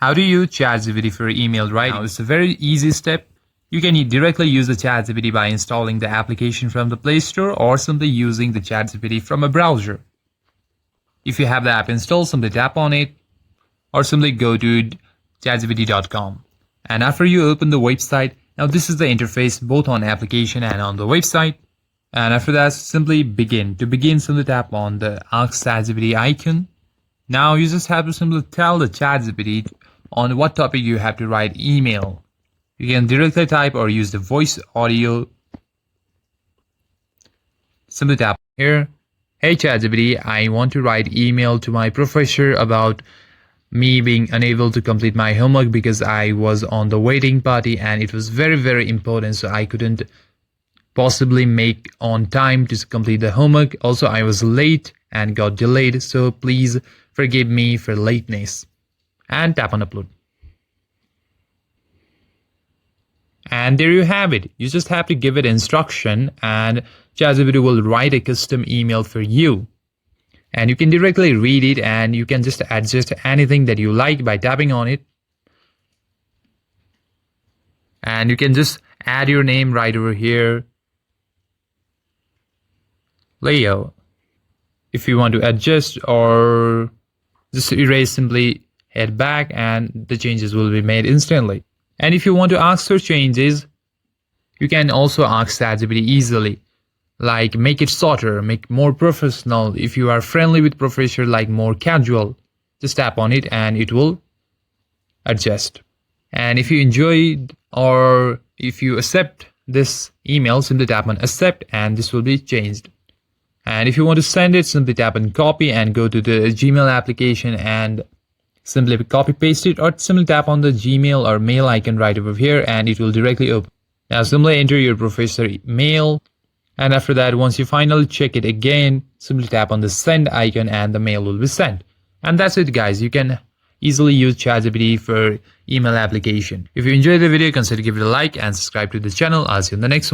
How to use ChatGPT for email writing? Now, it's a very easy step. You can directly use the ChatGPT by installing the application from the Play Store or simply using the ChatGPT from a browser. If you have the app installed, simply tap on it or simply go to chatgpt.com. And after you open the website, now this is the interface both on application and on the website. And after that, simply begin. To begin, simply tap on the Ask ChatGPT icon. Now you just have to simply tell the ChatGPT on what topic you have to write email. You can directly type or use the voice audio. Simply tap here. Hey ChatGPT, I want to write email to my professor about me being unable to complete my homework because I was on the waiting party and it was very important, so I couldn't possibly make on time to complete the homework. Also, I was late and got delayed, so please forgive me for lateness. And tap on upload. And there you have it. You just have to give it instruction and ChatGPT will write a custom email for you. And you can directly read it and you can just adjust anything that you like by tapping on it. And you can just add your name right over here. Leo. If you want to adjust or just erase, simply head back and the changes will be made instantly. And if you want to ask for changes, you can also ask ChatGPT easily. Like make it shorter, make more professional. If you are friendly with professor, like more casual, just tap on it and it will adjust. And if you enjoyed or if you accept this email, simply tap on accept and this will be changed. And if you want to send it, simply tap on copy and go to the Gmail application and simply copy paste it, or simply tap on the Gmail or mail icon right over here and it will directly open. Now simply enter your professor mail, and after that, once you finally check it again, simply tap on the send icon and the mail will be sent. And that's it guys, you can easily use ChatGPT for email application. If you enjoyed the video, consider giving it a like and subscribe to the channel. I'll see you in the next one.